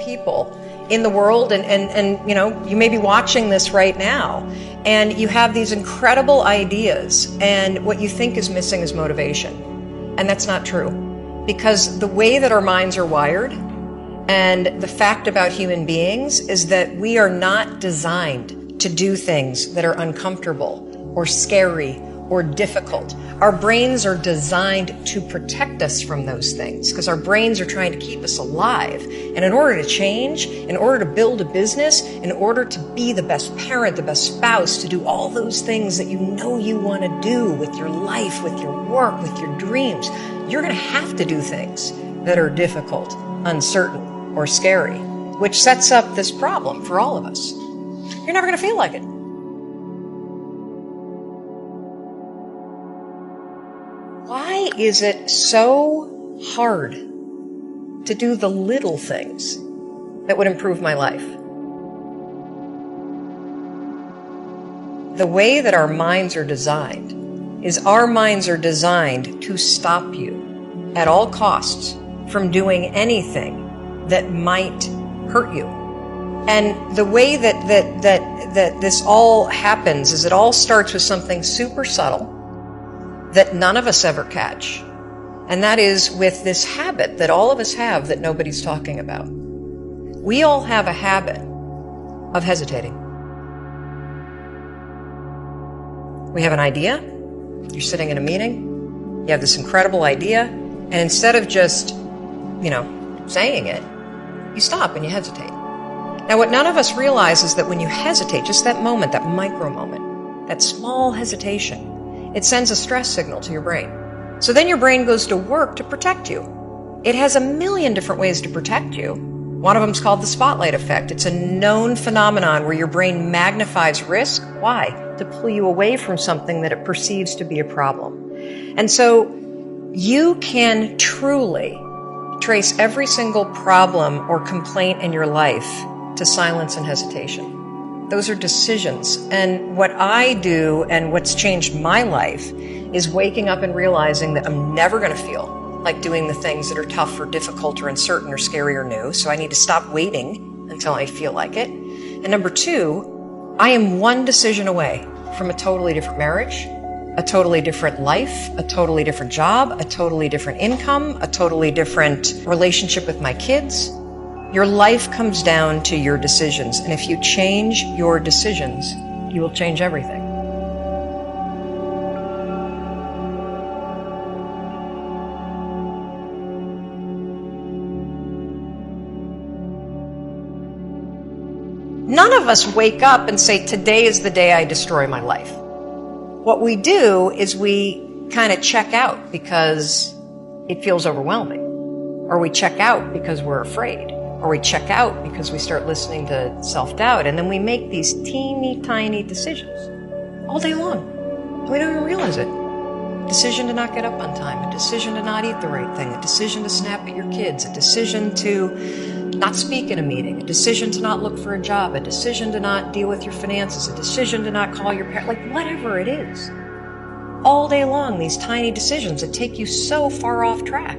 people in the world, and you know, you may be watching this right now, and you have these incredible ideas, and what you think is missing is motivation. And that's not true. Because the way that our minds are wired, and the fact about human beings, is that we are not designed to do things that are uncomfortable or scary or difficult. Our brains are designed to protect us from those things because our brains are trying to keep us alive. And in order to change, in order to build a business, in order to be the best parent, the best spouse, to do all those things that you know you want to do with your life, with your work, with your dreams, you're going to have to do things that are difficult, uncertain, or scary, which sets up this problem for all of us. You're never going to feel like it. Why is it so hard to do the little things that would improve my life? The way that our minds are designed is our minds are designed to stop you at all costs from doing anything that might hurt you. And the way that this all happens is it all starts with something super subtle that none of us ever catch. And that is with this habit that all of us have that nobody's talking about. We all have a habit of hesitating. We have an idea. You're sitting in a meeting. You have this incredible idea. And instead of just, saying it, you stop and you hesitate. Now, what none of us realize is that when you hesitate, just that moment, that micro moment, that small hesitation, it sends a stress signal to your brain. So then your brain goes to work to protect you. It has a million different ways to protect you. One of them is called the spotlight effect. It's a known phenomenon where your brain magnifies risk. Why? To pull you away from something that it perceives to be a problem. And so you can truly trace every single problem or complaint in your life to silence and hesitation. Those are decisions. And what I do and what's changed my life is waking up and realizing that I'm never going to feel like doing the things that are tough or difficult or uncertain or scary or new. So I need to stop waiting until I feel like it. And number two, I am one decision away from a totally different marriage, a totally different life, a totally different job, a totally different income, a totally different relationship with my kids. Your life comes down to your decisions, and if you change your decisions, you will change everything. None of us wake up and say, today is the day I destroy my life. What we do is we kind of check out because it feels overwhelming, or we check out because we're afraid, or we check out because we start listening to self-doubt, and then we make these teeny tiny decisions all day long. We don't even realize it. A decision to not get up on time, a decision to not eat the right thing, a decision to snap at your kids, a decision to not speak in a meeting, a decision to not look for a job, a decision to not deal with your finances, a decision to not call your parents, like whatever it is. All day long, these tiny decisions that take you so far off track.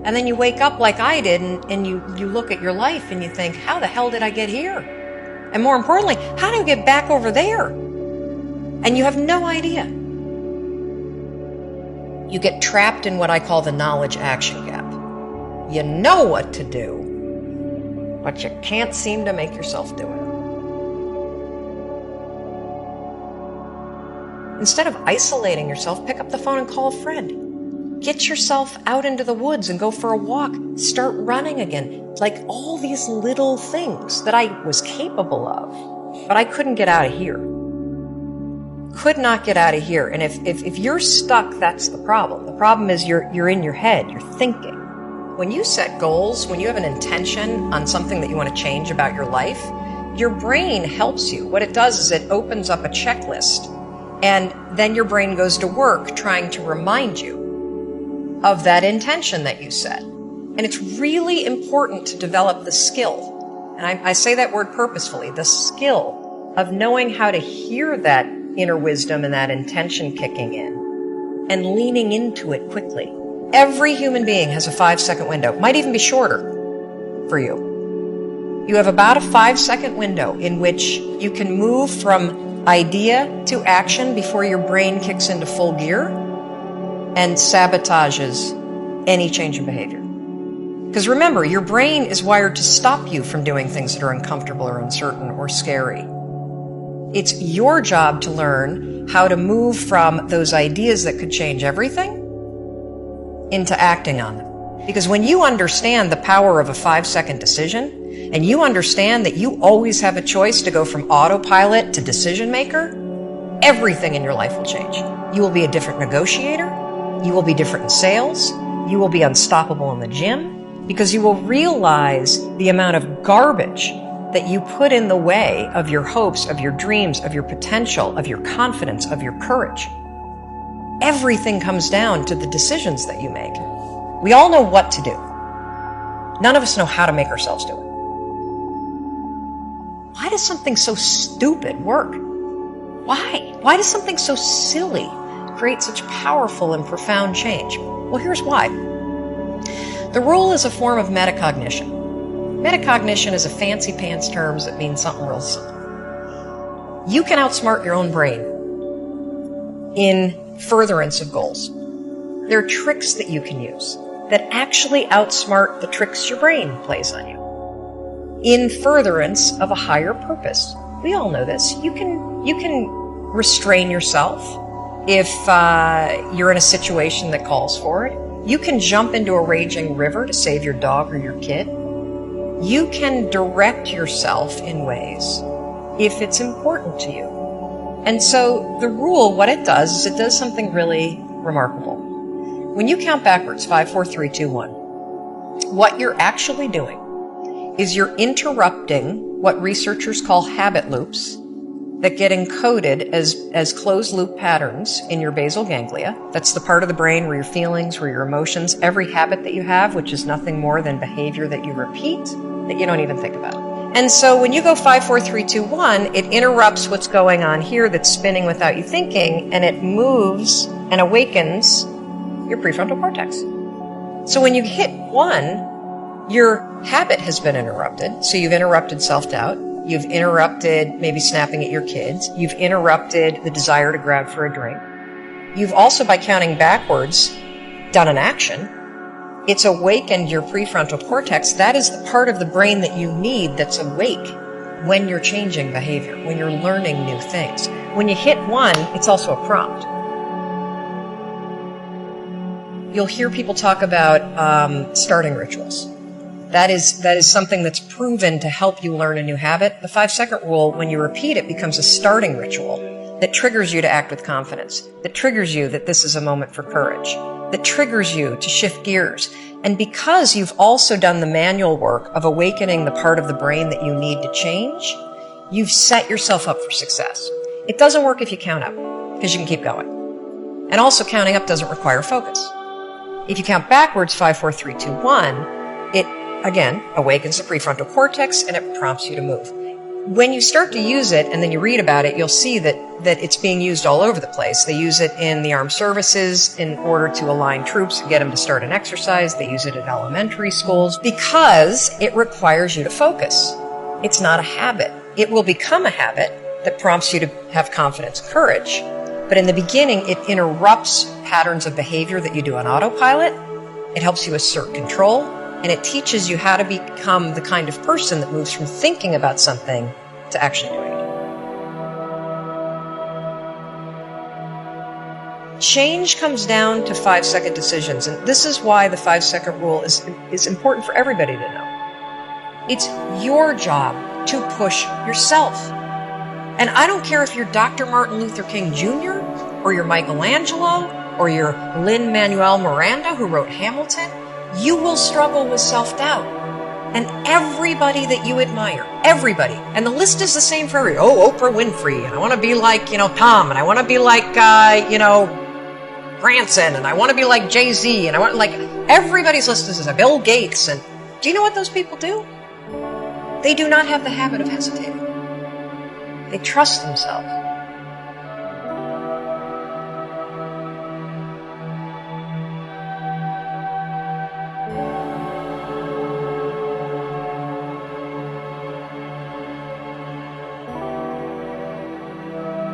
And then you wake up like I did and you look at your life and you think, how the hell did I get here? And more importantly, how do I get back over there? And you have no idea. You get trapped in what I call the knowledge action gap. You know what to do, but you can't seem to make yourself do it. Instead of isolating yourself, pick up the phone and call a friend. Get yourself out into the woods and go for a walk. Start running again. Like all these little things that I was capable of, but I couldn't get out of here. Could not get out of here. And if you're stuck, that's the problem. The problem is you're in your head, you're thinking. When you set goals, when you have an intention on something that you want to change about your life, your brain helps you. What it does is it opens up a checklist, and then your brain goes to work trying to remind you of that intention that you set. And it's really important to develop the skill, and I say that word purposefully, the skill of knowing how to hear that inner wisdom and that intention kicking in and leaning into it quickly. Every human being has a 5-second window, might even be shorter for you. You have about a 5-second window in which you can move from idea to action before your brain kicks into full gear and sabotages any change in behavior. Because remember, your brain is wired to stop you from doing things that are uncomfortable or uncertain or scary. It's your job to learn how to move from those ideas that could change everything into acting on them. Because when you understand the power of a 5-second decision, and you understand that you always have a choice to go from autopilot to decision maker, everything in your life will change. You will be a different negotiator. You will be different in sales. You will be unstoppable in the gym, because you will realize the amount of garbage that you put in the way of your hopes, of your dreams, of your potential, of your confidence, of your courage. Everything comes down to the decisions that you make. We all know what to do. None of us know how to make ourselves do it. Why does something so stupid work? Why? Why does something so silly create such powerful and profound change? Well, here's why. The rule is a form of metacognition. Metacognition is a fancy pants term that means something real simple. You can outsmart your own brain in furtherance of goals. There are tricks that you can use that actually outsmart the tricks your brain plays on you in furtherance of a higher purpose. We all know this. You can restrain yourself if you're in a situation that calls for it. You can jump into a raging river to save your dog or your kid. You can direct yourself in ways if it's important to you. And so the rule, what it does is it does something really remarkable. When you count backwards, 5, 4, 3, 2, 1, what you're actually doing is you're interrupting what researchers call habit loops that get encoded as closed loop patterns in your basal ganglia. That's the part of the brain where your feelings, where your emotions, every habit that you have, which is nothing more than behavior that you repeat, that you don't even think about. And so when you go 5, 4, 3, 2, 1, it interrupts what's going on here that's spinning without you thinking, and it moves and awakens your prefrontal cortex. So when you hit 1, your habit has been interrupted. So you've interrupted self-doubt. You've interrupted maybe snapping at your kids. You've interrupted the desire to grab for a drink. You've also, by counting backwards, done an action. It's awakened your prefrontal cortex. That is the part of the brain that you need that's awake when you're changing behavior, when you're learning new things. When you hit 1, it's also a prompt. You'll hear people talk about starting rituals. That is something that's proven to help you learn a new habit. The 5-second rule, when you repeat it, becomes a starting ritual that triggers you to act with confidence, that triggers you that this is a moment for courage, that triggers you to shift gears. And because you've also done the manual work of awakening the part of the brain that you need to change, you've set yourself up for success. It doesn't work if you count up, because you can keep going. And also, counting up doesn't require focus. If you count backwards, 5, 4, 3, 2, 1, it again awakens the prefrontal cortex and it prompts you to move. When you start to use it and then you read about it, you'll see that it's being used all over the place. They use it in the armed services in order to align troops and get them to start an exercise. They use it at elementary schools because it requires you to focus. It's not a habit. It will become a habit that prompts you to have confidence and courage. But in the beginning, it interrupts patterns of behavior that you do on autopilot. It helps you assert control. And it teaches you how to become the kind of person that moves from thinking about something to actually doing it. Change comes down to 5-second decisions. And this is why the 5-second rule is important for everybody to know. It's your job to push yourself. And I don't care if you're Dr. Martin Luther King Jr., or you're Michelangelo, or you're Lin-Manuel Miranda, who wrote Hamilton. You will struggle with self-doubt. And everybody that you admire, everybody, and the list is the same for everybody. Oh, Oprah Winfrey, and I want to be like, Tom, and I want to be like, Branson, and I want to be like Jay-Z, and I want, everybody's list is the same. Bill Gates, and do you know what those people do? They do not have the habit of hesitating. They trust themselves.